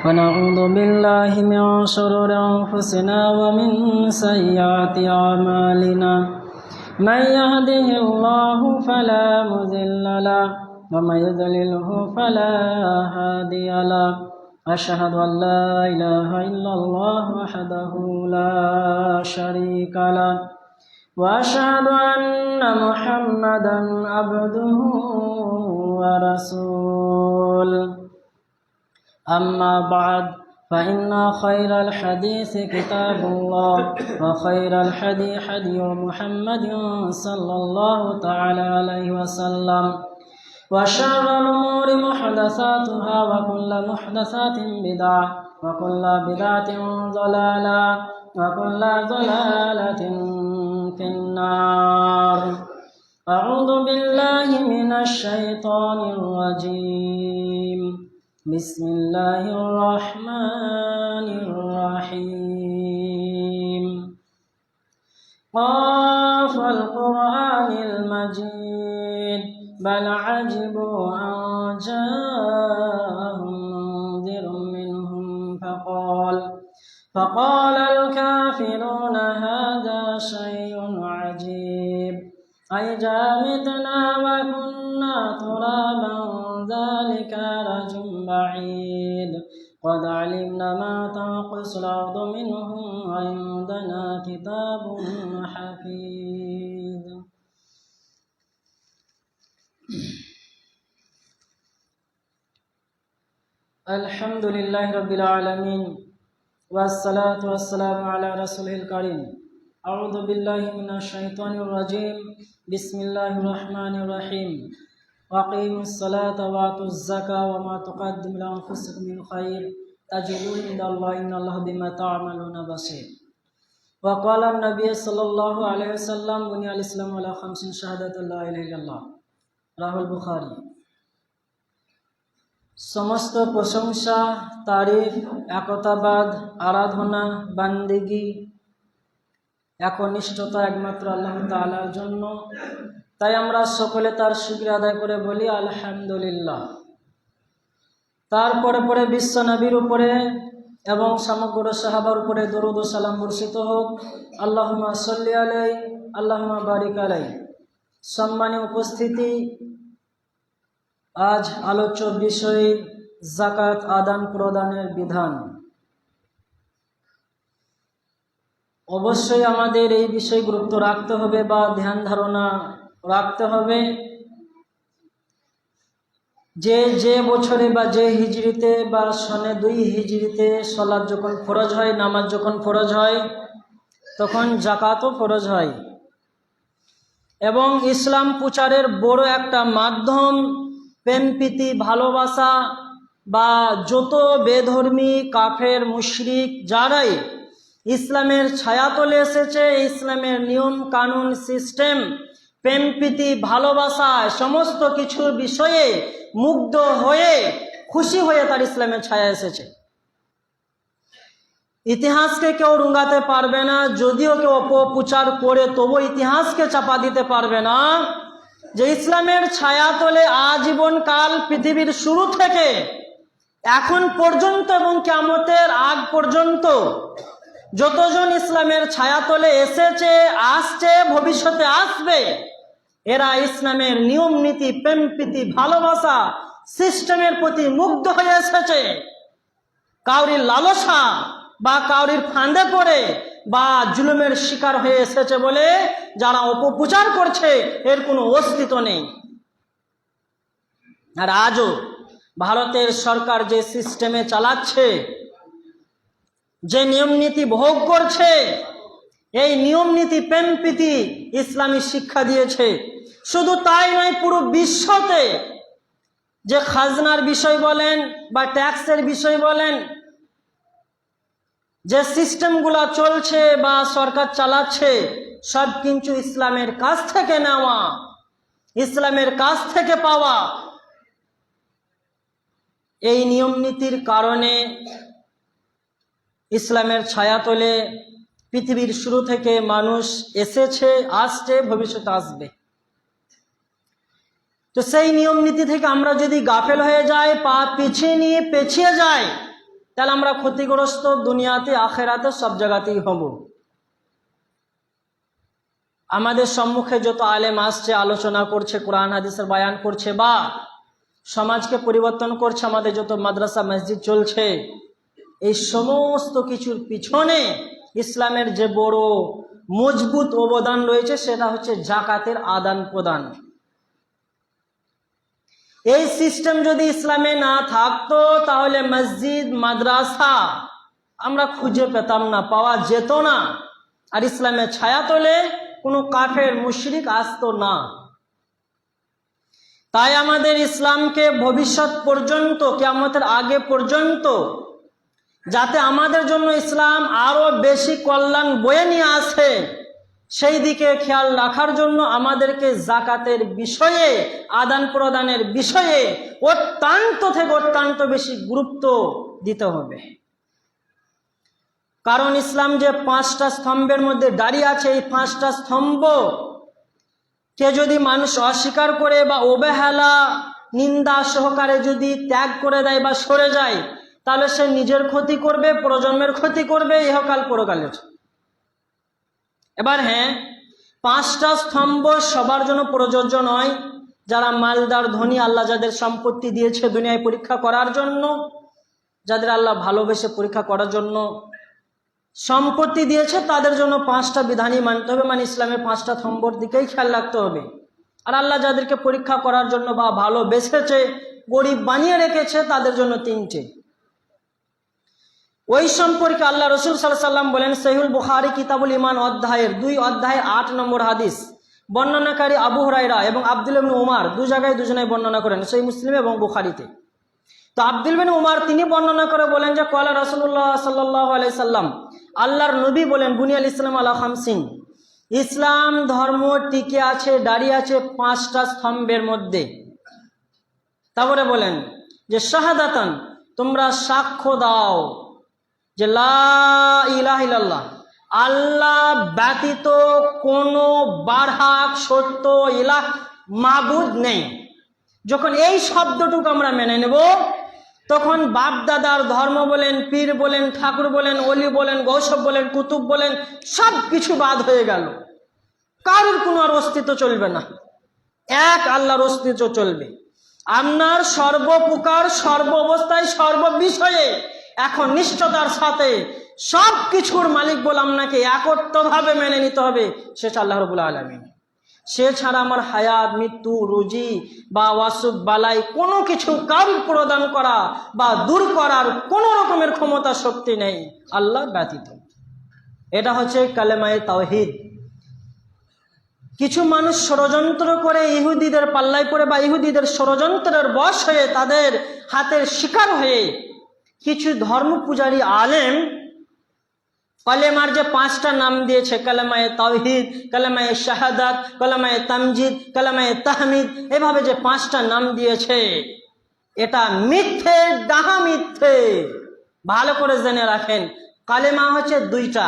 ونعوذ بالله من شرور أنفسنا ومن سيئات أعمالنا من يهده الله فلا مضل له ومن يضلله فلا هادي له أشهد أن لا إله إلا الله وحده لا شريك له وأشهد أن محمدا عبده ورسوله أما بعد فإن خير الحديث كتاب الله وخير الحديث حديث محمد صلى الله تعالى عليه وسلم وشر الأمور محدثاتها وكل محدثات بدعة وكل بدعة ضلالة وكل ضلالة في النار. أعوذ بالله من الشيطان الرجيم. بسم الله الرحمن الرحيم. قاف القرآن المجيد بل عجبوا أن جاءهم منذر منهم فقال الكافرون هذا شيء عجيب أإذا متنا وكنا ترابا ذلك رجل بعيد قد علمنا ما تنقص الأرض منهم وعندنا كتاب حفيظ. الحمد لله رب العالمين والصلاة والسلام على رسوله الكريم. أعوذ بالله من الشيطان الرجيم. بسم الله الرحمن الرحيم. وأقيموا الصلاة وآتوا الزكاة وما تقدموا لأنفسكم من خير تجدوه عند الله إن الله بما تعملون بصير. وقال النبي صلى الله عليه وسلم بني الإسلام على 5 شهادة لا إله إلا الله. রাহুল বুখারী। সমস্ত প্রশংসা, তারিফ, একতাবাদ, আরাধনা, বান্দিগি, একনিষ্ঠতা একমাত্র আল্লাহ তাআলার জন্য। তাই আমরা সকলে তার শুকরিয়া আদায় করে বলি আলহামদুলিল্লাহ। তারপরে পরে বিশ্ব নবীর উপরে এবং সমগ্র সাহাবার উপরে দরুদ ও সালাম বর্ষিত হোক। আল্লাহুম্মা সাল্লি আলাইহি আল্লাহুম্মা বারিক আলাইহি। সম্মানীয় উপস্থিতি, আজ আলোচ্য বিষয় যাকাত আদান প্রদানের বিধান। অবশ্যই আমাদের এই বিষয়ে গুরুত্ব রাখতে হবে বা ধ্যান ধারণা রাখতে হবে যে বছরে বা যে হিজরিতে বা সনে 2 হিজরিতে সালাত যখন ফরজ হয়, নামাজ যখন ফরজ হয়, তখন যাকাতও ফরজ হয়। এবং ইসলাম প্রচারের বড় একটা মাধ্যম প্রেম প্রীতি ভালোবাসা বা যত বেধর্মী কাফের মুশরিক যারাই ইসলামের ছায়াতলে এসেছে, ইসলামের নিয়ম কানুন সিস্টেম প্রেম প্রীতি ভালোবাসা সমস্ত কিছুর বিষয়ে মুগ্ধ হয়ে খুশি হয়ে তার ইসলামের ছায়া এসেছে। ইতিহাসকে কেউ রুঙ্গাতে পারবে না, যদিও কেউ অপপ্রচার করে তবু ইতিহাসকে চাপা দিতে পারবে না যে ইসলামের ছায়াতলে আজীবন কাল পৃথিবীর শুরু থেকে এখন পর্যন্ত এবং কিয়ামতের আগ পর্যন্ত যতজন ইসলামের ছায়াতলে এসেছে, আসছে, ভবিষ্যতে আসবে, এরা ইসলামের নিয়ম নীতি প্রেম প্রীতি ভালোবাসা সিস্টেমের প্রতি মুগ্ধ হয়ে এসেছে। কাউরির লালসা বা কাউরির ফাঁদে পড়ে বা জুলুমের শিকার হয়ে এসেছে বলে যারা অপপ্রচার করছে এর কোনো অস্তিত্ব নেই। আর আজও ভারতের সরকার যে সিস্টেমে চালাচ্ছে, যে নিয়ম নীতি ভোগ করছে, এই নিয়ম নীতি প্রেম প্রীতি ইসলামী শিক্ষা দিয়েছে। শুধু তাই নয়, পুরো বিশ্বতে যে খাজনার বিষয় বলেন বা ট্যাক্সের বিষয় বলেন, যে সিস্টেমগুলো চলছে বা সরকার চালাচ্ছে, সব কিছু ইসলামের কাছ থেকে নেওয়া, ইসলামের কাছ থেকে পাওয়া। এই নিয়ম নীতির কারণে ইসলামের ছায়াতলে পৃথিবীর শুরু থেকে মানুষ এসেছে, আসছে, ভবিষ্যতে আসবে। তো সেই নিয়ম নীতি থেকে আমরা যদি গাফেল হয়ে যাই, পা পিছিয়ে নিয়ে পেছিয়ে যাই, তাহলে আমরা ক্ষতিগ্রস্ত দুনিয়াতে আখেরাতে সব জায়গাতেই হব। আমাদের সম্মুখে যত আলেম আসছে, আলোচনা করছে, কোরআন হাদিসের বয়ান করছে বা সমাজকে পরিবর্তন করছে, আমাদের যত মাদ্রাসা মসজিদ চলছে, এই সমস্ত কিছুর পিছনে ইসলামের যে বড় মজবুত অবদান রয়েছে সেটা হচ্ছে জাকাতের আদান প্রদান। এই সিস্টেম যদি ইসলামে না থাকতো তাহলে মসজিদ মাদ্রাসা আমরা খুঁজে পেতাম না, পাওয়া যেত না, আর ইসলামের ছায়াতলে কোনো কাফের মুশরিক আসতো না। তাই আমাদের ইসলামকে ভবিষ্যৎ পর্যন্ত, কিয়ামতের আগে পর্যন্ত, যাতে আমাদের জন্য ইসলাম আরো বেশি কল্যাণ বয়ে নিয়ে আসে, সেই দিকে খেয়াল রাখার জন্য আমাদেরকে জাকাতের বিষয়ে, আদান প্রদানের বিষয়ে অত্যন্ত থেকে অত্যন্ত বেশি গুরুত্ব দিতে হবে। কারণ ইসলাম যে 5টা স্তম্ভের মধ্যে দাঁড়িয়ে আছে, এই 5টা স্তম্ভ কে যদি মানুষ অস্বীকার করে বা অবহেলা নিন্দা সহকারে যদি ত্যাগ করে দেয় বা সরে যায়, তাহলে সে নিজের ক্ষতি করবে, প্রজন্মের ক্ষতি করবে, ইহকাল পরকালের। এবার হ্যাঁ, 5টা স্তম্ভ সবার জন্য প্রযোজ্য নয়। যারা মালদার ধনী, আল্লাহ যাদের সম্পত্তি দিয়েছে দুনিয়ায় পরীক্ষা করার জন্য, যাদের আল্লাহ ভালোবেসে পরীক্ষা করার জন্য সম্পত্তি দিয়েছে, তাদের জন্য 5টা বিধানই মানতে হবে, মানে ইসলামের 5টা স্তম্ভর দিকেই খেয়াল রাখতে হবে। আর আল্লাহ যাদেরকে পরীক্ষা করার জন্য বা ভালোবেসেছে, গরিব বানিয়ে রেখেছে, তাদের জন্য 3টে। ওই সম্পর্কে আল্লাহ রসুল সাল্লাল্লাহু আলাইহি ওয়াসাল্লাম বলেন, সহিহুল বুখারী কিতাবুল ঈমান অধ্যায়ের 2 অধ্যায় 8 নম্বর হাদিস, বর্ণনাকারী আবু হুরায়রা এবং আব্দুল্লাহ ইবনে উমর, দুজনেই বর্ণনা করেন সহিহ মুসলিম এবং বুখারীতে। তো আব্দুল্লাহ ইবনে উমর তিনি বর্ণনা করে বলেন যে, ক্বালা রাসূলুল্লাহ সাল্লাল্লাহু আলাইহি সাল্লাম, আল্লাহর নবী বলেন, বুনিয়াল ইসলাম আলা খামসিন, ইসলাম ধর্ম টিকে আছে, দাঁড়িয়ে আছে 5টা স্তম্ভের মধ্যে। তারপরে বলেন যে শাহাদাতান, তোমরা সাক্ষ্য দাও যে লা ইলাহা ইল্লাল্লাহ, আল্লাহ ব্যতীত কোনো বারহাক সত্য ইলাহ মাবুদ নেই। যখন এই শব্দটুকু আমরা মেনে নেব, তখন বাপ দাদার ধর্ম বলেন, পীর বলেন, ঠাকুর বলেন, অলি বলেন, গৌসব বলেন, কুতুব বলেন, সব কিছু বাদ হয়ে গেল। কারোর কোনো আর অস্তিত্ব চলবে না, এক আল্লাহর অস্তিত্ব চলবে। আপনার সর্বপ্রকার, সর্ব অবস্থায়, সর্ববিষয়ে এখন নিষ্ঠতার সাথে সব কিছুর মালিক বলে আপনাকে একত্রভাবে মেনে নিতে হবে, সে আল্লাহ রাব্বুল আলামিন। সে ছাড়া আমার হায়াত, মৃত্যু, রুজি বা ওয়াসুক বালাই কোনো কিছু কারুর প্রদান করা বা দূর করার কোনো রকমের ক্ষমতা শক্তি নেই আল্লাহ ব্যতীত। এটা হচ্ছে কালেমায়ে তাওহীদ। কিছু মানুষ ষড়যন্ত্র করে ইহুদিদের পাল্লায় পড়ে বা ইহুদিদের ষড়যন্ত্রের বশ হয়ে, তাদের হাতের শিকার হয়ে কিছু ধর্ম পূজারী আলেম কালেমার যে 5টা নাম দিয়েছে, কালেমায়ে তাওহীদ, কালেমায়ে শাহাদাত, কালেমায়ে তামজিদ, কালেমায়ে তাহমিদ, এভাবে যে 5টা নাম দিয়েছে, এটা মিথ্যে, ডাহা মিথ্যে। ভালো করে জেনে রাখেন, কালেমা হচ্ছে 2টা।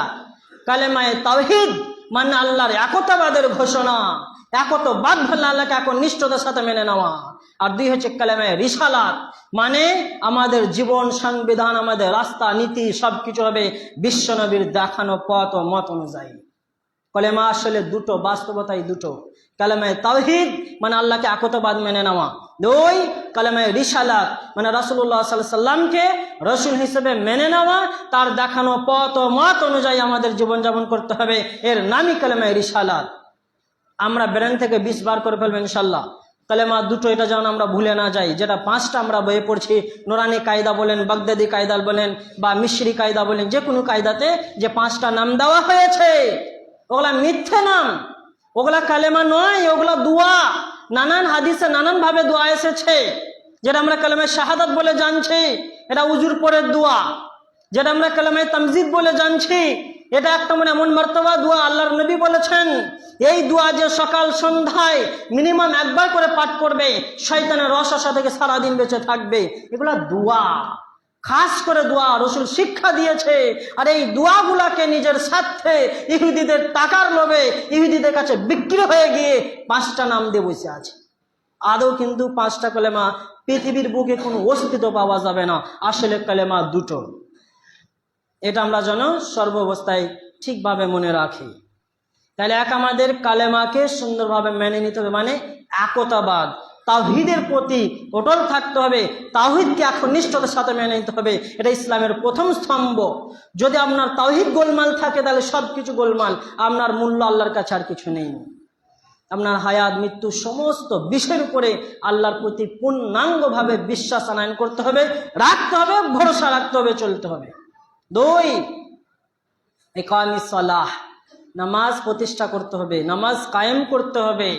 কালেমায়ে তাওহীদ মানে আল্লাহর একতাবাদের ঘোষণা, একতাবাদ হলে আল্লাহকে একনিষ্ঠতার সাথে মেনে নেওয়া। আর 2 হচ্ছে কালেমায়ে রিসালাত, মানে আমাদের জীবন, সংবিধান, আমাদের রাস্তা, নীতি সবকিছু হবে বিশ্বনবীর দেখানো পথ ও মত অনুযায়ী। কালেমা আসলে 2টো, বাস্তবতায় 2টো। কালেমায়ে তাওহীদ মানে আল্লাহকে একতাবাদ মেনে নেওয়া, 2 কালেমায়ে রিসালাত মানে রাসূলুল্লাহ সাল্লাল্লাহু আলাইহি সাল্লামকে রাসূল হিসেবে মেনে নেওয়া, তার দেখানো পথ ও মত অনুযায়ী আমাদের জীবনযাপন করতে হবে, এর নামই কালেমায়ে রিসালাত। আমরা ব্রেন থেকে 20 বার করে ফেলবো ইনশাআল্লাহ। কালেমা 2টো, এটা যেন আমরা ভুলে না যাই। যেটা 5টা আমরা বইয়ে পড়ছি, নুরানি কায়দা বলেন, বাগদাদি কায়দা বলেন বা মিশরি কায়দা বলেন, যে কোনো কায়দাতে যে 5টা নাম দেওয়া হয়েছে, ওগুলা মিথ্যে নাম, ওগুলা কালেমা নয়, ওগুলা দোয়া। নানান হাদিসে নানান ভাবে দোয়া এসেছে। যেটা আমরা কালেমায়ে শাহাদাত বলে জানছি, এটা উজুর পরের দোয়া। যেটা আমরা কালেমায়ে তামজিদ বলে জানছি, এটা একটা এমন মর্তবা দোয়া, আল্লাহর নবী বলেছেন এই দোয়া যে সকাল সন্ধ্যায় মিনিমাম একবার করে পাঠ করবে, শয়তানের রসআসা থেকে সারাদিন বেঁচে থাকবে। এগুলা দোয়া, খাস করে দোয়া রাসূল শিক্ষা দিয়েছে। আর এই দোয়াগুলাকে নিজের স্বার্থে, ইহুদিদের টাকার লোভে, ইহুদিদের কাছে বিক্রি হয়ে গিয়ে 5টা নাম দিয়ে বসে আছে। আদৌ কিন্তু 5টা কালেমা পৃথিবীর বুকে কোনো অস্তিত্ব পাওয়া যাবে না। আসলে কালেমা দুটো, এটা আমরা যেন সর্বাবস্থায় ঠিকভাবে মনে রাখি। তাহলে এক আমাদের কালেমাকে সুন্দরভাবে মেনে নিতে হবে, মানে একতাবাদ, তাওহীদের প্রতি অটল থাকতে হবে, তাওহীদকে একনিষ্ঠতার সাথে মেনে নিতে হবে। এটা ইসলামের প্রথম স্তম্ভ। যদি আপনার তাওহীদ গোলমাল থাকে তাহলে সব কিছু গোলমাল, আপনার মূল্য আল্লাহর কাছে আর কিছু নেই। আপনার হায়াত মৃত্যু সমস্ত বিষয়ের উপরে আল্লাহর প্রতি পূর্ণাঙ্গভাবে বিশ্বাস আনয়ন করতে হবে, রাখতে হবে, ভরসা রাখতে হবে, চলতে হবে। 2, ইকামিস সালাহ, নামাজ প্রতিষ্ঠা করতে হবে, নামাজ কায়েম করতে হবে।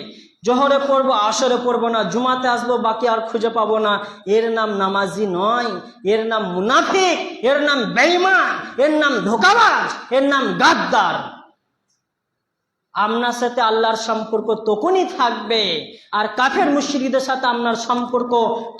জোহরে পড়বো, আসরে পড়বো না, জুমাতে আসবো, বাকি আর খুঁজে পাবো না, এর নাম নামাজি নয়, এর নাম মুনাফিক, এর নাম বেঈমান, এর নাম ধোঁকাবাজ, এর নাম গাদ্দার। আপনার সাথে আল্লাহর সম্পর্ক তখনই থাকবে আর কাফের মুশরিকদের সাথে আপনার সম্পর্ক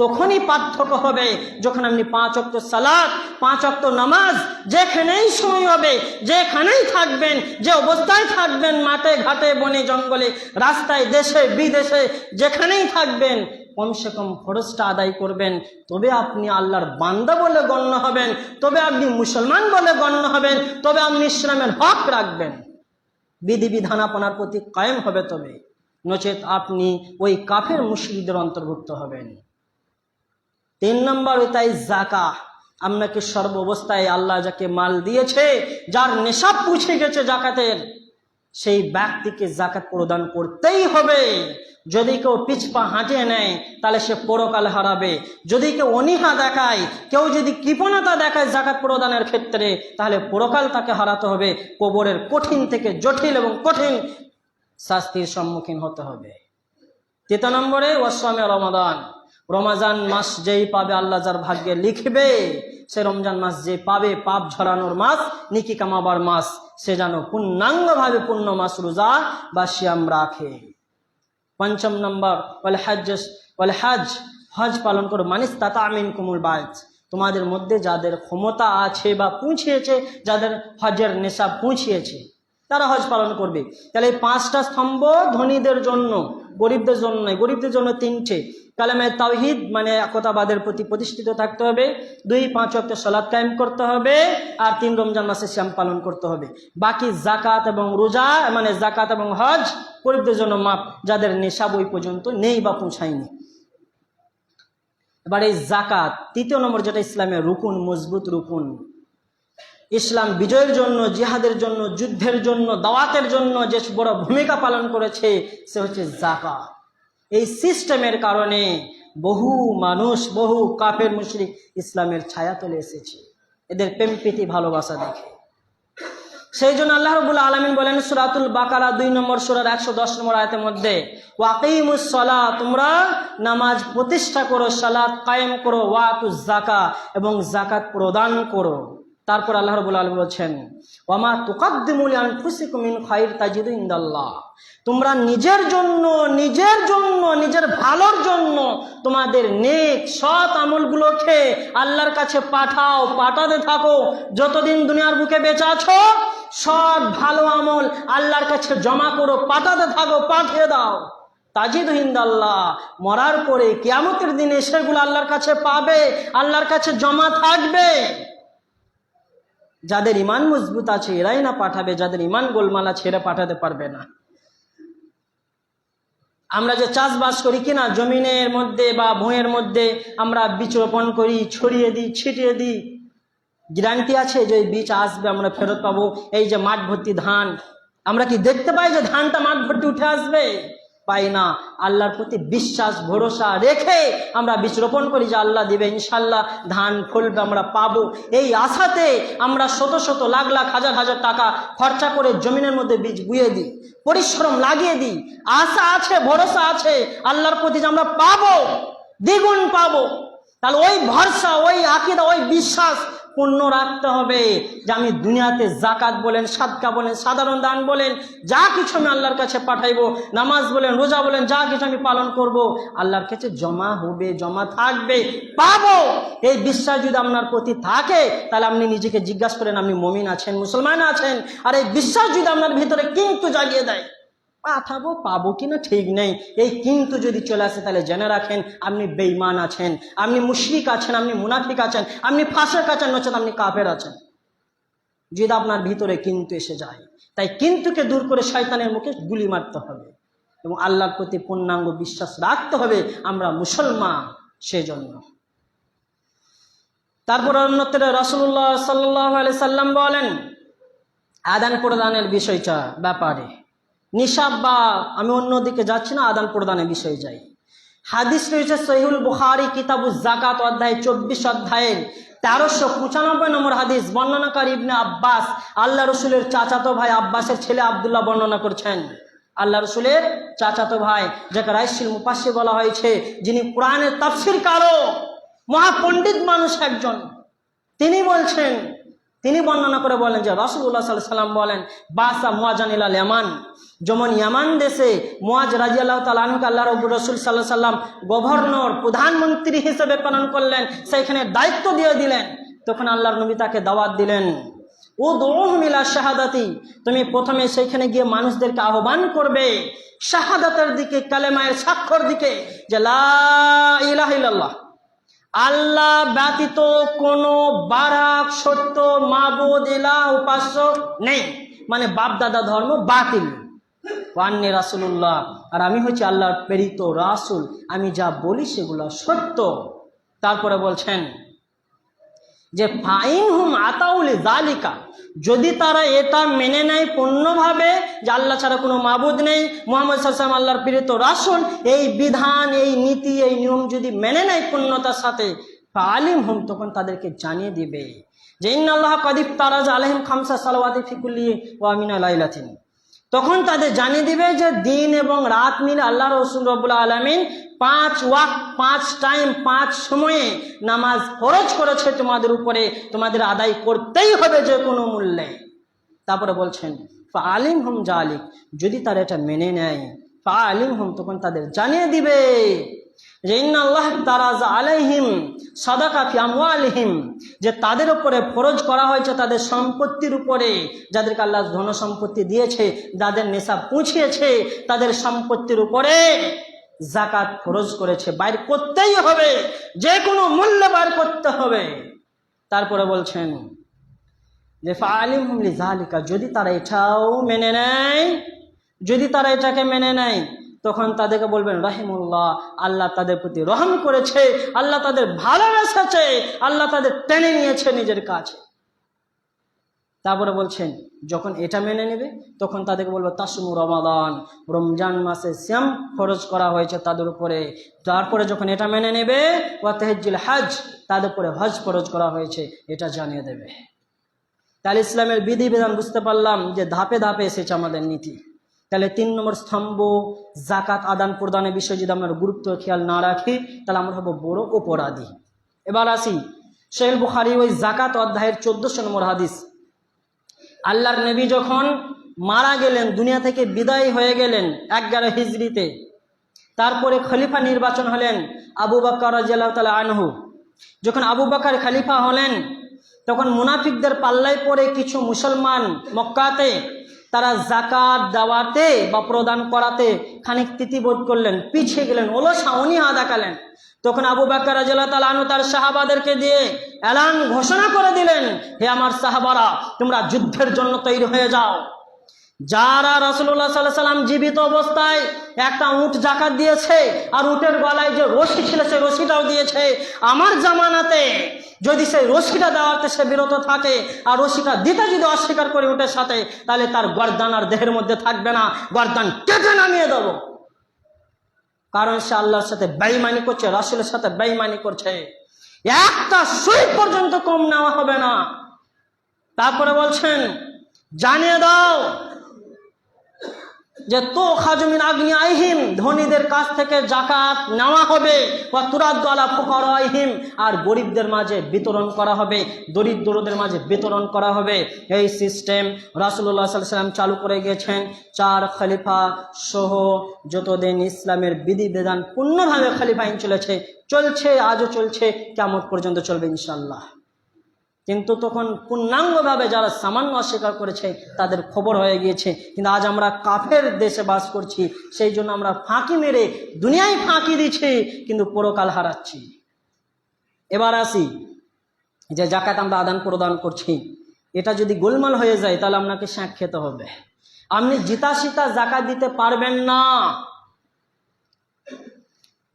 তখনই পার্থক্য হবে যখন আপনি 5 ওয়াক্ত সালাত, 5 ওয়াক্ত নামাজ যেখানেই সময় হবে, যেখানেই থাকবেন, যে অবস্থায় থাকবেন, মাঠে ঘাটে বনে জঙ্গলে রাস্তায় দেশে বিদেশে যেখানেই থাকবেন, কমসে কম ফরজটা আদায় করবেন। তবে আপনি আল্লাহর বান্দা বলে গণ্য হবেন, তবে আপনি মুসলমান বলে গণ্য হবেন, তবে আপনি ইসলামের হক রাখবেন, বিধিবিধান আপনার প্রতি কায়েম হবে। তবে নচেত আপনি ওই কাফের মুশরিকদের অন্তর্ভুক্ত হবেন। 3 নম্বর, তাই যাকাত। আপনাকে সর্ব অবস্থায় আল্লাহ যাকে মাল দিয়েছে, যার নেশাব পৌঁছে গেছে জাকাতের, সেই ব্যক্তিকে যাকাত প্রদান করতেই হবে। যদি কেউ পিছপা হাঁটিয়ে নেয় তাহলে সে পরকাল হারাবে। যদি কেউ অনীহা দেখায়, কেউ যদি কৃপণতা দেখায় যাকাত প্রদানের ক্ষেত্রে, তাহলে পরকাল তাকে হারাতে হবে, কবরের কঠিন থেকে জটিল এবং কঠিন শাস্তির সম্মুখীন হতে হবে। 3 নম্বরে, ওয়াসওয়ামে রমাদান। রমজান মাস যেই পাবে, আল্লাহ যার ভাগ্যে লিখবে, সে রমজান মাস যে পাবে, পাপ ঝরানোর মাস, নেকি কামাবার মাস, সে যেন পূর্ণাঙ্গভাবে পূর্ণ মাস রোজা বা সিয়াম রাখে। 5 নম্বর, হজ, হজ পালন করো। মানিস্তাতা মিনকুমুল বাত, তোমাদের মধ্যে যাদের ক্ষমতা আছে বা পৌঁছিয়েছে, যাদের হজের নেশা পৌঁছিয়েছে, তারা হজ পালন করবে। তাহলে এই 5টা স্তম্ভ ধনীদের জন্য, গরিবদের জন্য নয়। গরিবদের জন্য 3টে, কালেমা তাওহীদ মানে একতাবাদের প্রতি প্রতিষ্ঠিত থাকতে হবে, 2 5 ওয়াক্ত সালাত কায়েম করতে হবে, আর 3 রমজান মাসে সিয়াম পালন করতে হবে। বাকি যাকাত এবং রোজা মানে যাকাত এবং হজ গরিবদের জন্য মাপ, যাদের নেশাব ওই পর্যন্ত নেই বা পৌঁছায়নি। এবার এই যাকাত 3 নম্বর, যেটা ইসলামের রুকুন, মজবুত রুকুন। ইসলাম বিজয়ের জন্য, জিহাদের জন্য, যুদ্ধের জন্য, দাওয়াতের জন্য যে বড় ভূমিকা পালন করেছে, সে হচ্ছে যাকাত। এই সিস্টেমের কারণে বহু মানুষ, বহু কাফের মুশরিক ইসলামের ছায়া তলে এসেছে, এদের প্রেম প্রীতি ভালোবাসা দেখে। সেই জন্য আল্লাহ রাব্বুল আলামিন বলেন সূরাতুল বাকারা 2 নম্বর সূরার 110 নম্বর আয়াতের মধ্যে, ওয়াকিমুস সালাত, তোমরা নামাজ প্রতিষ্ঠা করো, সালাত কায়েম করো, ওয়াতুজ যাকাত, এবং যাকাত প্রদান করো। তারপর আল্লাহ রাব্বুল আলামিন বলেন, ওয়ামা তুকাদ্দিমু লিআনফুসিকুম মিন খায়র তাজিদু ইনদাল্লাহ, তোমরা নিজের জন্য, নিজের ভালোর জন্য তোমাদের নেক সৎ আমলগুলোকে আল্লাহর কাছে পাঠাও, পাঠাতে থাকো। যতদিন দুনিয়ার বুকে বেঁচে আছো, সৎ ভালো আমল আল্লাহর কাছে জমা করো, পাঠাতে থাকো, পাঠিয়ে দাও। তাজিদু ইনদাল্লাহ, মরার পরে কিয়ামতের দিনে সেগুলো আল্লাহর কাছে পাবে, আল্লাহর কাছে জমা থাকবে। যাদের ইমান মজবুত আছে এরাই না পাঠাবে, যাদের ইমান গোলমাল আছে এরা পাঠাতে পারবে না। আমরা যে চাষবাস করি কিনা, জমিনের মধ্যে বা ভূঁয়ের মধ্যে আমরা বীজ রোপণ করি, ছড়িয়ে দিই, ছিটিয়ে দিই, গ্যারান্টি আছে যে বীজ আসবে, আমরা ফেরত পাবো। এই যে মাঠ ভর্তি ধান, আমরা কি দেখতে পাই যে ধানটা মাঠ ভর্তি উঠে আসবে? পাই না। আল্লাহর প্রতি বিশ্বাস ভরসা রেখে আমরা বীজ রোপণ করি যে আল্লাহ দিবে, ইনশাল্লাহ ধান ফলবে, আমরা পাবো। এই আশাতে আমরা শত শত লাখ লাখ হাজার হাজার টাকা খরচা করে জমিনের মধ্যে বীজ বুয়ে দিই, পরিশ্রম লাগিয়ে দিই, আশা আছে, ভরসা আছে আল্লাহর প্রতি যে আমরা পাবো, দ্বিগুণ পাবো। তাহলে ওই ভরসা, ওই আকীদা, ওই বিশ্বাস পূর্ণ রাখতে হবে যে আমি দুনিয়াতে যাকাত বলেন, সাদকা বলেন, সাধারণ দান বলেন, যা কিছু আমি আল্লাহর কাছে পাঠাইবো, নামাজ বলেন, রোজা বলেন, যা কিছু আমি পালন করব, আল্লাহর কাছে জমা হবে, জমা থাকবে, পাবো। এই বিশ্বাস যদি আপনার প্রতি থাকে, তাহলে আপনি নিজেকে জিজ্ঞাসা করেন আপনি মুমিন আছেন, মুসলমান আছেন। আর এই বিশ্বাস যদি আপনার ভিতরে কিন্তু জাগিয়ে দেয়, পাঠাবো, পাবো কিনা ঠিক নেই। এই কিন্তু যদি চলে আসে তাহলে জেনে রাখেন আপনি বেঈমান আছেন, আপনি মুশরিক আছেন, আপনি মুনাফিক আছেন, আপনি ফাসিক আছেন, নচেত আপনি কাফের আছেন, যদি আপনার ভিতরে কিন্তু এসে যায়। তাই কিন্তুকে দূর করে শয়তানের মুখে গুলি মারতে হবে এবং আল্লাহর প্রতি পূর্ণাঙ্গ বিশ্বাস রাখতে হবে আমরা মুসলমান। সেজন্য তারপর অন্যত্র রাসূলুল্লাহ সাল্লাল্লাহু আলাইহি সাল্লাম বলেন আদান প্রদানের বিষয়টা ব্যাপারে, নিসাব বা আমি অন্যদিকে যাচ্ছি না, আদান প্রদানের বিষয়ে যাই। হাদিস রয়েছে সহিহুল বুখারী কিতাবুজ যাকাত অধ্যায় 24 অধ্যায়ের 1395 নম্বর হাদিস। বর্ণনাকারী ইবনে আব্বাস, আল্লাহ রসুলের চাচাতো ভাই আব্বাসের ছেলে আব্দুল্লাহ বর্ণনা করছেন। আল্লাহ রসুলের চাচাতো ভাই, যাকে রাইসুল মুফাসসির বলা হয়েছে, যিনি কোরআনের তাফসীর কারো মহাপণ্ডিত মানুষ একজন, তিনি বলছেন, তিনি বর্ণনা করে বলেন যে রাসূলুল্লাহ সাল্লাল্লাহু আলাইহি ওয়াসাল্লাম বলেন বাসা মুআযান ইলাল ইয়ামান, যেমন ইয়ামান দেশে মুআজ রাদিয়াল্লাহু তাআলা আনহু আল্লাহর রাসূল সাল্লাল্লাহু আলাইহি ওয়াসাল্লাম গভর্নর প্রধানমন্ত্রী হিসেবে প্রেরণ করলেন, সেখানে দায়িত্ব দিয়ে দিলেন। তখন আল্লাহর নবী তাকে দাওয়াত দিলেন, উদউহুম ইলা শাহাদাতি, তুমি প্রথমে সেখানে গিয়ে মানুষদেরকে আহ্বান করবে শাহাদাতের দিকে, কালেমায়ের স্বাক্ষর দিকে, যে লা ইলাহা ইল্লাল্লাহ, আল্লাহ ব্যতীত কোনো বারাক সত্য মাবুদ ইলাহ উপাস্য নেই, মানে বাপ দাদা ধর্ম বাতিল। ওয়ান্নি রাসূলুল্লাহ, আর আমি হচ্ছি আল্লাহর প্রেরিত রাসূল, আমি যা বলি সেগুলো সত্য। তারপরে বলছেন যে ফাইনহুম আতাউলি যালিকা, যদি তারা এটা মেনে নেয় পূর্ণভাবে যে আল্লাহ ছাড়া কোনো মাবুদ নেই, মুহাম্মদ সাল্লাল্লাহু আলাইহি ওয়াসাল্লাম আল্লাহর প্রেরিত রাসূল, এই বিধান, এই নীতি, এই নিয়ম যদি মেনে নেয় পূর্ণতার সাথে, ফাআলিমহুম, তখন তাদেরকে জানিয়ে দিবে যে ইন্নাল্লাহা ক্বাদ ইফতারাজা আলাইহিম খামসা সালাওয়াতি ফি কুল্লি ওয়া মিনা লাইলাতিন, তখন তাদের জানিয়ে দিবে যে দিন এবং রাত মিলে আল্লাহ রাসূল রব্বুল আলামিন 5 ওয়াক্ত 5 টাইম 5 সময়ে নামাজ ফরজ করেছে তোমাদের উপরে, তোমাদের আদায় করতেই হবে যে কোনো মূল্যে। তারপরে বলছেন ফাআলিমহুম জালিক, যদি তারা এটা মেনে নেয়, ফাআলিমহুম, তখন তাদের জানিয়ে দিবে যে ইন্নাল্লাহ তারাজা আলাইহিম সাদাকা ফি আমওয়ালিহিম, যে তাদের উপরে ফরজ করা হয়েছে তাদের সম্পত্তির উপরে, যাদেরকে আল্লাহ ধন সম্পত্তি দিয়েছে, যাদের নেশাব পৌঁছিয়েছে, তাদের সম্পত্তির উপরে যাকাত ফরজ করেছে, বাইর করতেই হবে, যে কোনো মূল্যে বাইর করতে হবে। তারপরে বলছেন যে ফাআলিমহুম লিযালিকা, যদি তারা এটাও মেনে নেয়, যদি তারা এটাকে মেনে নেয়, তখন তাদেরকে বলবেন রাহিমুল্লাহ, আল্লাহ তাদের প্রতি রহম করেছে, আল্লাহ তাদের ভালোবেসেছে, আল্লাহ তাদের টেনে নিয়েছে নিজের কাছে। তারপরে বলছেন যখন এটা মেনে নেবে তখন তাদেরকে বলবো তাসমু রমাদান, রমজান মাসে সিয়াম ফরজ করা হয়েছে তাদের উপরে। তারপরে যখন এটা মেনে নেবে ওয়া তাহজ্জুল হজ, তাদের উপরে হজ ফরজ করা হয়েছে, এটা জানিয়ে দেবে। তাহলে ইসলামের বিধিবিধান বুঝতে পারলাম যে ধাপে ধাপে এসেছে আমাদের নীতি। তাহলে 3 নম্বর স্তম্ভ যাকাত আদান প্রদানের বিষয়ে যদি আমরা গুরুত্ব খেয়াল না রাখি তাহলে আমরা হবো বড় অপরাধী। এবার আসি সহিহ বুখারী ওই যাকাত অধ্যায়ের 1400 নম্বর হাদিস। আল্লাহর নবী যখন মারা গেলেন, দুনিয়া থেকে বিদায় হয়ে গেলেন 11 হিজরিতে, তারপরে খলিফা নির্বাচন হলেন আবু বকর রাদিয়াল্লাহু তাআলা আনহু। যখন আবু বকর খলিফা হলেন তখন মুনাফিকদের পাল্লায় পড়ে কিছু মুসলমান মক্কাতে তারা যাকাত দেওয়াতে বা প্রদান করাতে খানিক তিতিবোধ করলেন, পিছিয়ে গেলেন, অলসা অনীহা দেখালেন। তখন আবু বকর রাদিয়াল্লাহু তাআলা আনহু তার সাহাবাদেরকে দিয়ে এলান ঘোষণা করে দিলেন, হে আমার সাহাবারা, তোমরা যুদ্ধের জন্য তৈরি হয়ে যাও। যারা রাসূলুল্লাহ সাল্লাল্লাহু আলাইহি ওয়াসাল্লাম জীবিত অবস্থায় একটা উট যাকাত দিয়েছে আর উটের গলায় যে রশি ছিল সেই রশিটাও দিয়েছে, আমার জামানাতে যদি সেই রশিটা দেওয়াতে সে বিরত থাকে আর রশিটা দিতে যদি অস্বীকার করে উটের সাথে, তাহলে তার গর্দান আর দেহের মধ্যে থাকবে না, গর্দান কেটে নামিয়ে দেব। কারণ সে আল্লাহর সাথে বেঈমানি করছে, রাসূলের সাথে বেঈমানি করছে, একটা সুই পর্যন্ত কম নেওয়া হবে না। তারপরে বলছেন জানিয়ে দাও যে তো খাজমিন আগনিয়াহিম, ধনীদের কাছ থেকে যাকাত নেওয়া হবে, ওয়া তুরাদ্দু আলা ফুকারাইহিম, আর গরিবদের মাঝে বিতরণ করা হবে, দরিদ্রদের মাঝে বিতরণ করা হবে। এই সিস্টেম রাসূলুল্লাহ সাল্লাল্লাহু আলাইহি ওয়াসাল্লাম চালু করে গিয়েছেন 4 খলিফা সহ যতদিন ইসলামের বিধিবিধান পূর্ণভাবে খলিফা চলেছে, আজও চলছে, কিয়ামত পর্যন্ত চলবে ইনশাআল্লাহ। কিন্তু তখন পূর্ণাঙ্গভাবে যারা সামান্য অস্বীকার করেছে তাদের খবর হয়ে গিয়েছে। কিন্তু আজ আমরা কাফের দেশে বাস করছি, সেই জন্য আমরা ফাঁকি মেরে দুনিয়ায় ফাঁকি দিচ্ছি কিন্তু পরকাল হারাচ্ছি। এবার আসি যে জাকাত আমরা আদান প্রদান করছি, এটা যদি গোলমাল হয়ে যায় তাহলে আপনাকে শাঁখ খেতে হবে। আপনি জিতা সিতা জাকাত দিতে পারবেন না।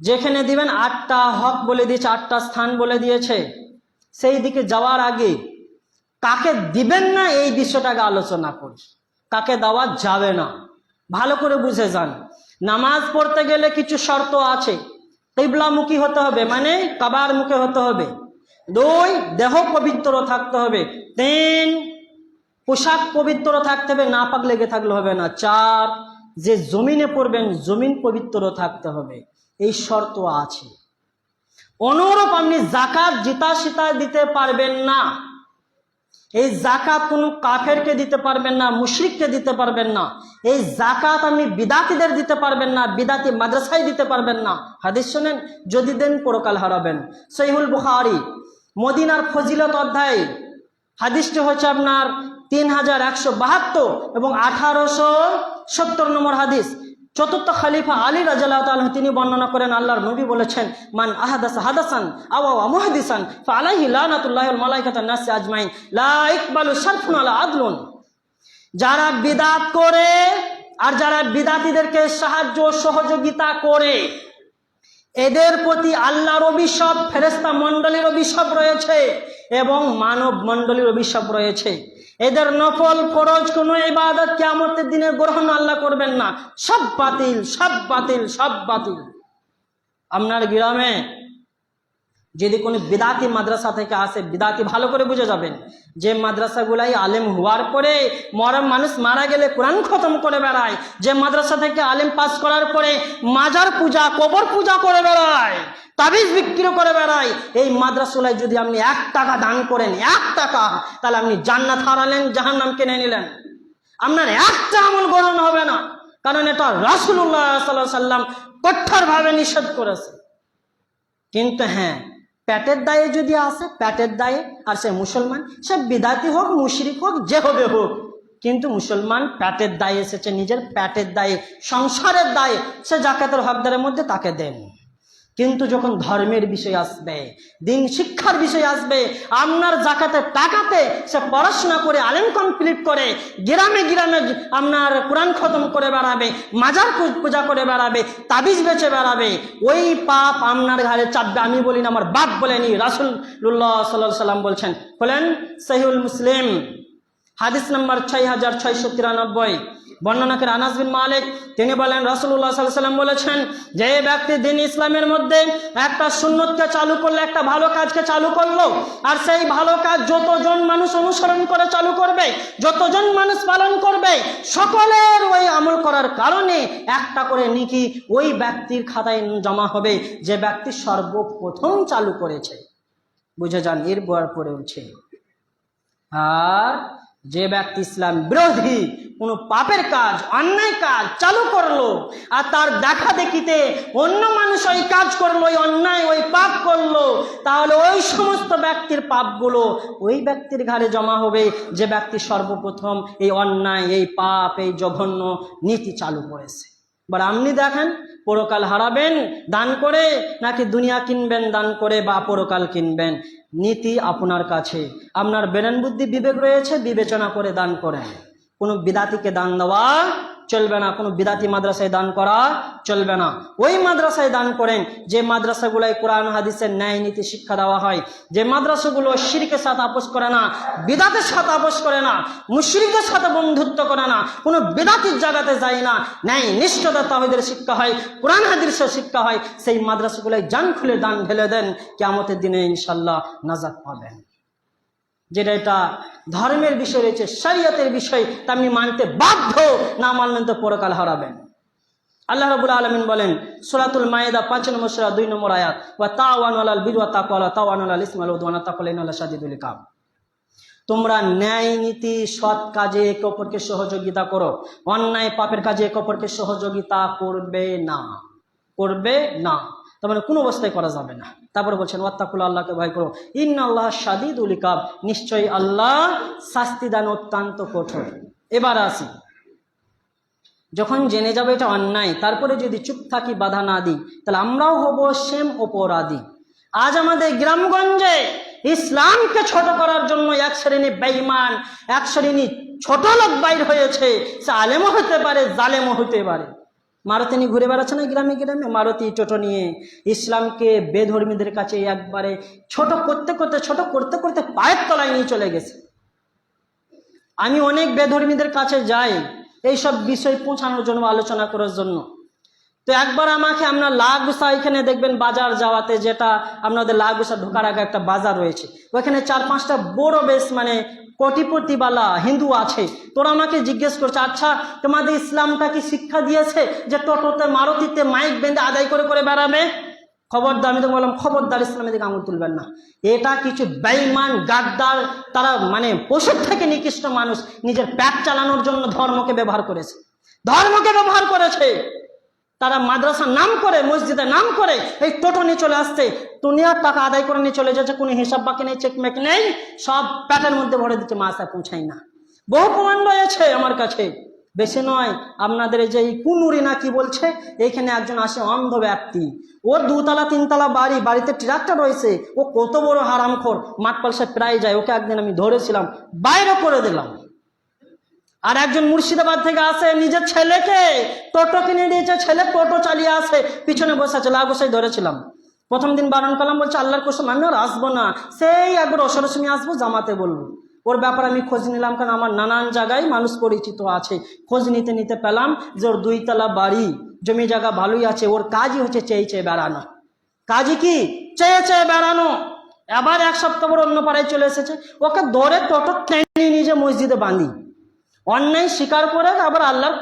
যেখানে দিবেন 8টা হক বলে দিয়েছে, 8টা স্থান বলে দিয়েছে, সেই দিকে যাওয়ার আগে কাকে দিবেন না এই বিষয়টাকে আলোচনা করি। কাকে দেওয়া যাবে না ভালো করে বুঝে যান। নামাজ পড়তে গেলে কিছু শর্ত আছে। কিবলামুখী হতে হবে, মানে কাবার মুখে হতে হবে। 2, দেহ পবিত্র থাকতে হবে। 3, পোশাক পবিত্র থাকতে হবে, নাপাক লেগে থাকলে হবে না। 4, যে জমিনে পড়বেন জমিন পবিত্র থাকতে হবে। এই শর্ত আছে। অনুরূপ আপনি জাকাত জিতা সিতা দিতে পারবেন না। এই জাকাত কোনো কাফেরকে দিতে পারবেন না, মুশরিককে দিতে পারবেন না। এই জাকাত আপনি বিদাতিদের দিতে পারবেন না, বিদাতি মাদ্রাসায় দিতে পারবেন না। হাদিস শোনেন, যদি দেন পরকাল হারাবেন। সহিহুল বুখারী মদিনার ফজিলত অধ্যায়, হাদিসটি হচ্ছে আপনার 3172 এবং 1870 নম্বর হাদিস। চতুর্থ খলিফা আলী রাদিয়াল্লাহু তাআলা তিনি বর্ণনা করেন, আল্লাহর নবী বলেছেন, মান আহাদাসা হাদাসান আও মুহাদিসান ফালাইহি লানাতুল্লাহি ওয়াল মালাইকাতুন নাস আজমাইন লা ইকবালু সারফুন আলা আদলুন। যারা বিদআত করে আর যারা বিদআতীদেরকে সাহায্য সহযোগিতা করে, এদের প্রতি আল্লাহর অভিশাপ, ফেরেশতা মণ্ডলীর অভিশাপ রয়েছে এবং মানব মণ্ডলীর অভিশাপ রয়েছে। এদের নফল ফরজ কোনো ইবাদত কিয়ামতের দিনে গ্রহণ আল্লাহ করবেন না। সব বাতিল, সব বাতিল, সব বাতিল। আপনার গ্রামে যদি কোনো বিদাতি মাদ্রাসা থেকে আসে, বিদাতি ভালো করে বুঝে যাবেন, যে মাদ্রাসাগুলাই আলেম হওয়ার পরে মানুষ মারা গেলে কোরআন খতম করে বেড়ায়, যে মাদ্রাসা থেকে আলেম পাস করার পরে মাজার পূজা, কবর পূজা করে বেড়ায়, তাবিজ বিক্রি করে বেড়ায়, এই মাদ্রাসায় যদি আপনি 1 টাকা দান করেন, 1 টাকা, তাহলে আপনি জান্নাত হারালেন, জাহান্নাম কিনে নিলেন। আপনার একটা আমল গ্রহণ হবে না, কারণ এটা রাসূলুল্লাহ সাল্লাল্লাহু আলাইহি সাল্লাম কঠোরভাবে নিষেধ করেছে। কিন্তু হ্যাঁ, পেটের দায়ে যদি আসে, পেটের দায়ে, আর সে মুসলমান, সে বিদাতি হোক, মুশরিক হোক, যে হবে হোক, কিন্তু মুসলমান পেটের দায়ে এসেছে, নিজের পেটের দায়ে, সংসারের দায়ে, সে জাকাতের হকদারের মধ্যে তাকে দেন। কিন্তু যখন ধর্মের বিষয় আসবে, দিন শিক্ষার বিষয় আসবে, আপনার জাকাতের টাকাতে সে পড়াশোনা করে, আলেম কমপ্লিট করে, গ্রামে গ্রামে আপনার কোরআন খতম করে বেড়াবে, মাজার পূজা করে বেড়াবে, তাবিজ বেচে বেড়াবে, ওই পাপ আপনার ঘাড়ে চাপবে। আমি বলি না, আমার বাপ বলেনি, রাসূলুল্লাহ সাল্লাল্লাহু আলাইহি সাল্লাম বলছেন। বলেন সহিহুল মুসলিম হাদিস নম্বর 6693, বর্ণনা করে আনাস বিন মালিক, তিনি বলেন রাসূলুল্লাহ সাল্লাল্লাহু আলাইহি সাল্লাম বলেছেন, যে ব্যক্তি দিন ইসলামের মধ্যে একটা সুন্নতকে চালু করলো, একটা ভালো কাজকে চালু করলো, আর সেই ভালো কাজ যতজন মানুষ অনুসরণ করে চালু করবে, যতজন মানুষ পালন করবে, সকলের ওই আমল করার কারণে একটা করে নেকি ওই ব্যক্তির খাতায় জমা হবে, যে ব্যক্তি সর্বপ্রথম চালু করেছে। বুঝে যান, এর পরে উঠছে। আর যে ব্যক্তি ইসলাম বিরোধী কোনো পাপের কাজ, অন্যায় কাজ চালু করলো, আর তার দেখা দেখিতে অন্য মানুষ ওই কাজ করলো, ওই অন্যায়, ওই পাপ করলো, তাহলে ওই সমস্ত ব্যক্তির পাপগুলো ওই ব্যক্তির ঘাড়ে জমা হবে, যে ব্যক্তি সর্বপ্রথম এই অন্যায়, এই পাপ, এই জঘন্য নীতি চালু করেছে। এবার আপনি দেখেন, পরকাল হারাবেন দান করে, নাকি দুনিয়া কিনবেন দান করে, বা পরকাল কিনবেন? নীতি আপনার কাছে। আপনার ব্রেন বুদ্ধি বিবেক রয়েছে, বিবেচনা করে দান করেন। কোনো বিদাতিকে দান দেওয়া চলবে না, কোনো বিদাতি মাদ্রাসায় দান করা চলবে না। ওই মাদ্রাসায় দান করেন যে মাদ্রাসাগুলোয় কোরআন হাদিসের ন্যায় নীতি শিক্ষা দেওয়া হয়, যে মাদ্রাসাগুলো শিরকের সাথে আপোষ করে না, বিদাতের সাথে আপোষ করে না, মুশরিকের সাথে বন্ধুত্ব করে না, কোনো বিদাতির জায়গাতে যায় না, ন্যায় নিষ্ঠতা তাওহীদের শিক্ষা হয়, কোরআন হাদিসের শিক্ষা হয়, সেই মাদ্রাসাগুলোয় জান খুলে দান ঢেলে দেন, কিয়ামতের দিনে ইনশাআল্লাহ নাজাত পাবেন। যেটা এটা ধর্মের বিষয় রয়েছে, শরীয়তের বিষয়, তা আপনি মানতে বাধ্য, না মানলেন তো পরকাল হারাবেন। আল্লাহ রাব্বুল আলামিন বলেন সূরাতুল মায়েদা 5 নম্বর সূরা 2 নম্বর আয়াত, ওয়া তাওয়ানু আলাল বিররি ওয়াত তাকওয়া ওয়া তাওয়ানু আলাল ইসমি ওয়াল উদওয়ান ওয়াত্তাকুল্লাহ ইন্নাল্লাহা শাদীদুল ইকাব। তোমরা ন্যায় নীতি সৎ কাজে একে অপরকে সহযোগিতা করো, অন্যায় পাপের কাজে একে অপরকে সহযোগিতা করবে না, করবে না। তার মানে কোনো অবস্থায় করা যাবে না। তারপরে বলছেন ওয়াত্তাকুল্লাহ, আল্লাহকে ভয় করো, ইন্নাল্লাহ শাদীদুল ইকাব, নিশ্চয়ই আল্লাহ শাস্তি দান অত্যন্ত কঠোর। এবার আসি, যখন জেনে যাবে এটা অন্যায়, তারপরে যদি চুপ থাকি, বাধা না দিই, তাহলে আমরাও হব সেম অপরাধী। আজ আমাদের গ্রামগঞ্জে ইসলামকে ছোট করার জন্য এক শ্রেণী বেঈমান, এক শ্রেণী ছোট লোক বাইর হয়েছে। সে আলেমও হতে পারে, জালেমও হতে পারে। মারুতি নিয়ে ঘুরে বেড়াচ্ছে না গ্রামে গ্রামে, মারুতি টোটো নিয়ে ইসলামকে বেধর্মীদের কাছে একবারে ছোট করতে করতে পায়ের তলায় নিয়ে চলে গেছে। আমি অনেক বেধর্মীদের কাছে যাই এইসব বিষয় পৌঁছানোর জন্য, আলোচনা করার জন্য। তো একবার আমাকে আপনার লাগুসা, এখানে দেখবেন বাজার যাওয়াতে, যেটা আপনাদের লাগুসা ঢোকার আগে একটা বাজার রয়েছে, ওখানে 4-5টা বড় বেশ মানে কোটিপতিওয়ালা হিন্দু আছে। তোরা আমাকে জিজ্ঞেস করছে, আচ্ছা তোমাদের ইসলামটা কি শিক্ষা দিয়েছে যে টোটোতে মারুতিতে মাইক বেঁধে আদায় করে করে বেড়াবে? খবরদার, আমি তো বললাম খবরদার ইসলামের দিকে আঙুল তুলবেন না। এটা কিছু বেঈমান গাদ্দার, তারা মানে পশুর থেকে নিকৃষ্ট মানুষ, নিজের পেট চালানোর জন্য ধর্মকে ব্যবহার করেছে, তারা মাদ্রাসার নাম করে, মসজিদের নাম করে এই টোটো নিয়ে চলে আসছে, দুনিয়ার টাকা আদায় করে নিয়ে চলে যাচ্ছে, কোনো হিসাব বাকি নেই, চেকমেক নেই, সব প্যাটের মধ্যে ভরে দিচ্ছে, মাসায় পৌঁছায় না। বহু প্রমাণ রয়েছে আমার কাছে, বেশি নয়। আপনাদের এই যে কুনুরি না কি বলছে, এইখানে একজন আসে অন্ধ ব্যক্তি, ওর 2তলা 3তলা বাড়ি, বাড়িতে ট্রাক্টর রয়েছে, ও কত বড় হারামখোর, মাঠ পালসে প্রায় যায়। ওকে একদিন আমি ধরেছিলাম, বাইরে করে দিলাম। আর একজন মুর্শিদাবাদ থেকে আসে, নিজের ছেলেকে টোটো কিনে দিয়েছে, ছেলে টোটো চালিয়ে আসে, পিছনে বসে আছে, লাগোসাই ধরেছিলাম। প্রথম দিন বারণ করলাম, বলছে আল্লাহর কসম আমি আর আসবো না, সেই একবার অসরের সময় আসবো, জামাতে বলবো। ওর ব্যাপারে আমি খোঁজ নিলাম, কারণ আমার নানান জায়গায় মানুষ পরিচিত আছে। খোঁজ নিতে নিতে পেলাম যে ওর 2তলা বাড়ি, জমি জায়গা ভালোই আছে, ওর কাজই হচ্ছে চেয়ে বেড়ানো। কাজই কি? চেয়ে বেড়ানো। এবার 1 সপ্তাহ পর অন্য পাড়ায় চলে এসেছে, ওকে ধরে টোটো টেনে নিজে মসজিদে বাঁধি, অন্যায় স্বীকার করে। আবার আল্লাহর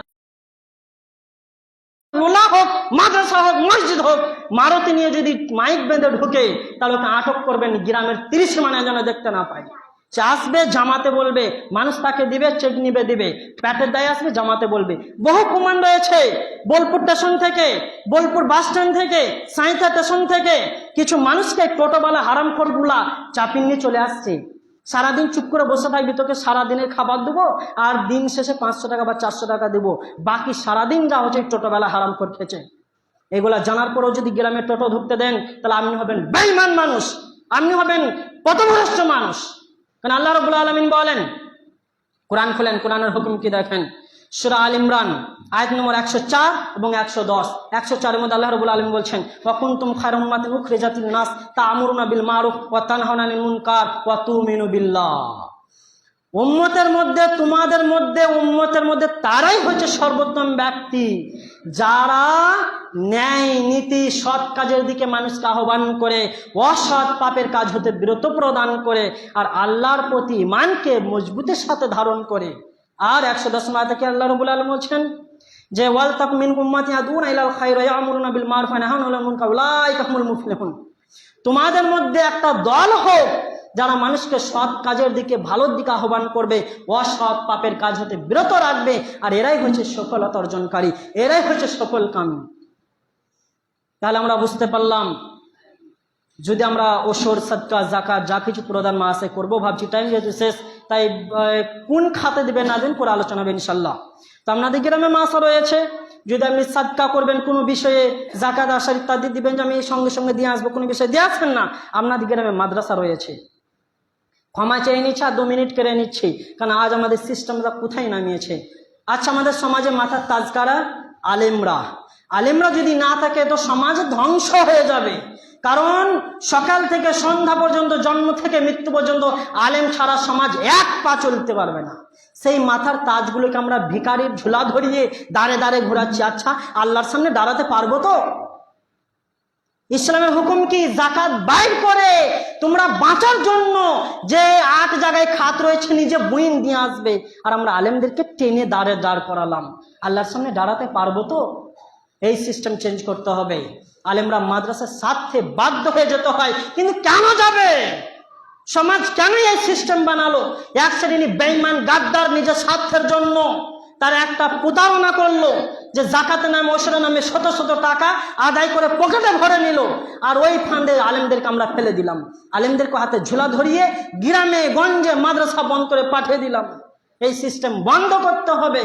লোলা হোক, মাদ্রাসা হোক, মসজিদ হোক, মারুতি নিয়ে যদি মাইক বেঁধে ঢুকে, তাহলে ওকে আটক করবেন, গ্রামের 30 মানে যেন দেখতে না পায়। সে আসবে, জামাতে বলবে, মানুষ তাকে দিবে, চেক নিবে দিবে, প্যাটের দায় আসবে, জামাতে বলবে। বহু প্রমাণ রয়েছে। বোলপুর স্টেশন থেকে, বোলপুর বাস স্ট্যান্ড থেকে, সাঁইথা স্টেশন থেকে কিছু মানুষকে টোটোওয়ালা হারামখোরগুলা চাপিয়ে নিয়ে চলে আসছে। সারাদিন চুপ করে বসে থাকবি, তোকে সারাদিনের খাবার দেবো, আর দিন শেষে 500 টাকা বা 400 টাকা দেবো, বাকি সারাদিন যা হচ্ছে টোটোবেলা হারামখোর খেয়েছে। এগুলা জানার পরেও যদি গ্রামে টোটো ঢুকতে দেন, তাহলে আপনি হবেন বেঈমান মানুষ, আপনি হবেন পথভ্রষ্ট মানুষ। কারণ আল্লাহ রাব্বুল আলামিন বলেন, কোরআন খোলেন, কোরআনের হুকুম কি দেখেন, সূরা আল ইমরান আয়াত নম্বর 104 এবং 110। 104 মধ্যে আল্লাহ রাব্বুল আলামিন বলছেন, ওয়া কুনতুম খায়রা উম্মাতিন উখরিজাতিন নাস তা'মুরুনা বিল মারুফ ওয়া তানহাউনা আনিল মুনকার ওয়া তু'মিনু বিল্লাহ। উম্মতের মধ্যে তারাই হচ্ছে সর্বোত্তম ব্যক্তি, যারা ন্যায় নীতি সৎ কাজের দিকে মানুষকে আহ্বান করে, অসৎ পাপের কাজ হতে বিরত প্রদান করে, আর আল্লাহর প্রতি ঈমানকে মজবুতের সাথে ধারণ করে। আর 110 আয়াতে কি আল্লাহ রাব্বুল আলামিন বলছেন যে ওয়াল তাকুম মিনকুম উম্মাতুন ইয়াদউনা ইলাল খায়রি ওয়া ইয়া'মুরুনা বিল মারুফ ওয়া ইয়ানহাউনা আনিল মুনকার উলাইকা হুমুল মুফলিহুন। তোমাদের মধ্যে একটা দল হোক যারা মানুষকে সৎ কাজের দিকে, ভালোর দিকে আহ্বান করবে, অসৎ পাপের কাজ হতে বিরত রাখবে, আর এরাই হচ্ছে সফলতা অর্জনকারী, এরাই হচ্ছে সফল কামী। তাহলে আমরা বুঝতে পারলাম, যদি আমরা ওসর, সাদকা, যাকাত যা কিছু প্রদান মাসে করবো, ভাবছি টাইম যেহেতু শেষ, তাই কোন খাতে দিবেন না দিন পরে আলোচনা হবে ইনশাল্লাহ। তো আপনাদের গ্রামে মাসা রয়েছে, যদি আপনি সাদকা করবেন কোনো বিষয়ে, যাকাত আসার ইত্যাদি দিবেন, যে আমি সঙ্গে সঙ্গে দিয়ে আসবো, কোনো বিষয়ে দিয়ে আসবেন না। আপনাদের গ্রামে মাদ্রাসা রয়েছে, ক্ষমা চেয়ে নিচ্ছে আর 2 মিনিট কেড়ে নিচ্ছি, কারণ আজ আমাদের সিস্টেমটা কোথায় নামিয়েছে। আচ্ছা, আমাদের সমাজে মাথার তাজ কারা? আলেমরা যদি না থাকে তো সমাজ ধ্বংস হয়ে যাবে। কারণ সকাল থেকে সন্ধ্যা পর্যন্ত, জন্ম থেকে মৃত্যু পর্যন্ত আলেম ছাড়া সমাজ 1 পা চলতে পারবে না। সেই মাথার তাজগুলোকে আমরা ভিখারির ঝুলা ধরিয়ে দাঁড়ে দাঁড়ে ঘোরাচ্ছি। আচ্ছা, আল্লাহর সামনে দাঁড়াতে পারবো তো? ইসলামের হুকুম কি? যাকাত বাইর করে তোমরা বাঁচার জন্য যে 8 জায়গায় খাত রয়েছে নিজে বইন দিয়ে আসবে, আর আমরা আলেমদেরকে টেনে দাঁড় করালাম। আল্লাহর সামনে দাঁড়াতে পারবো তো? এই সিস্টেম চেঞ্জ করতে হবে। আলেমরা মাদ্রাসার স্বার্থে বাধ্য হয়ে যেতে হয়, কিন্তু কেন যাবে? সমাজ কেন এই সিস্টেম বানালো? এক শ্রেণী বেঈমান গাদ্দার নিজের স্বার্থের জন্য তারা একটা প্রতারণা করলো যে জাকাতের নামে ওসরের নামে শত শত টাকা আদায় করে পকেটে ভরে নিল, আর ওই ফান্ডে আলেমদেরকে আমরা ফেলে দিলাম, আলেমদেরকে হাতে ঝোলা ধরিয়ে গ্রামে গঞ্জে মাদ্রাসা বন্ধ করে পাঠিয়ে দিলাম। এই সিস্টেম বন্ধ করতে হবে।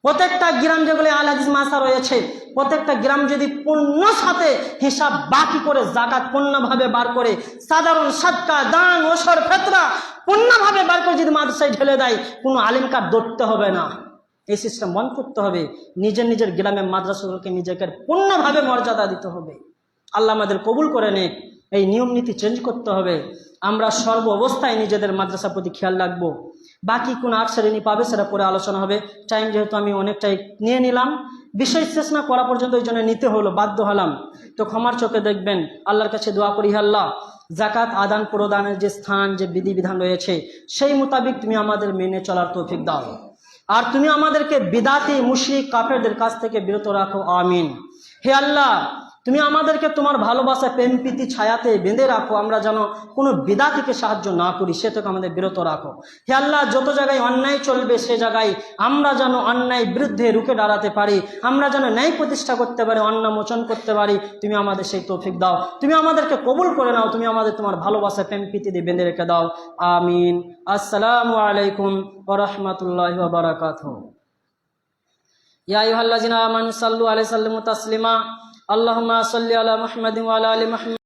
প্রত্যেকটা গ্রাম যেগুলো আল হাদিস মাদ্রাসা রয়েছে, প্রত্যেকটা গ্রাম যদি পূর্ণ সাথে হিসাব বাকি করে জাকাত পূর্ণভাবে বার করে, সাধারণ সাদকা দান ওসর ফেতরা পূর্ণভাবে বার করে যদি মাদ্রাসায় ঢেলে দেয়, কোনো আলেমকে ধরতে হবে না। এই সিস্টেম বন্ধ করতে হবে। নিজের নিজের গ্রামের মাদ্রাসাগুলোকে নিজেকে পূর্ণভাবে মর্যাদা দিতে হবে। আল্লাহ আমাদের কবুল করে নে। এই নিয়ম নীতি চেঞ্জ করতে হবে। আমরা সর্ব অবস্থায় নিজেদের মাদ্রাসার প্রতি খেয়াল রাখবো। বাকি কোন 8 শ্রেণী পাবে সেটা পরে আলোচনা হবে। টাইম যেহেতু আমি অনেকটাই নিয়ে নিলাম, বিষয় শেষ না করা পর্যন্ত ওই জন্য নিতে হলো, বাধ্য হলাম। তো ক্ষমার চোখে দেখবেন। আল্লাহর কাছে দোয়া করি, আল্লাহ জাকাত আদান প্রদানের যে স্থান, যে বিধিবিধান রয়েছে সেই মোতাবেক তুমি আমাদের মেনে চলার তৌফিক দাও, আর তুমি আমাদেরকে বিদাতি মুশরিক কাফেরদের কাছ থেকে বিরত রাখো। আমিন। হে আল্লাহ, তুমি আমাদেরকে তোমার ভালোবাসা প্রেম প্রীতি ছায়াতে বেঁধে রাখো, আমরা যেন কোনো বিদাতিকে সাহায্য না করি, সে থেকে আমাদের বিরত রাখো। হে আল্লাহ, যত জায়গায় অন্যায় চলবে সে জায়গায় আমরা যেন অন্যায় বিরুদ্ধে রুখে দাঁড়াতে পারি, আমরা যেন ন্যায় প্রতিষ্ঠা করতে পারি, অন্যায় মোচন করতে পারি। তুমি আমাদের সেই তৌফিক দাও, তুমি আমাদেরকে কবুল করে নাও, তুমি আমাদের তোমার ভালোবাসা প্রেম প্রীতি দিয়ে বেঁধে রেখে দাও। আমিন। আসসালামু আলাইকুম ওয়া রাহমাতুল্লাহি ওয়া বারাকাতুহু। ইয়া আইয়ুহাল্লাযিনা আমানু সাল্লু আলাইহি ওয়া সাল্লিমু তাসলিমা। আল্লাহুম্মা সাল্লি আলা মুহাম্মাদিন ওয়া আলা আলি মুহাম্মাদ।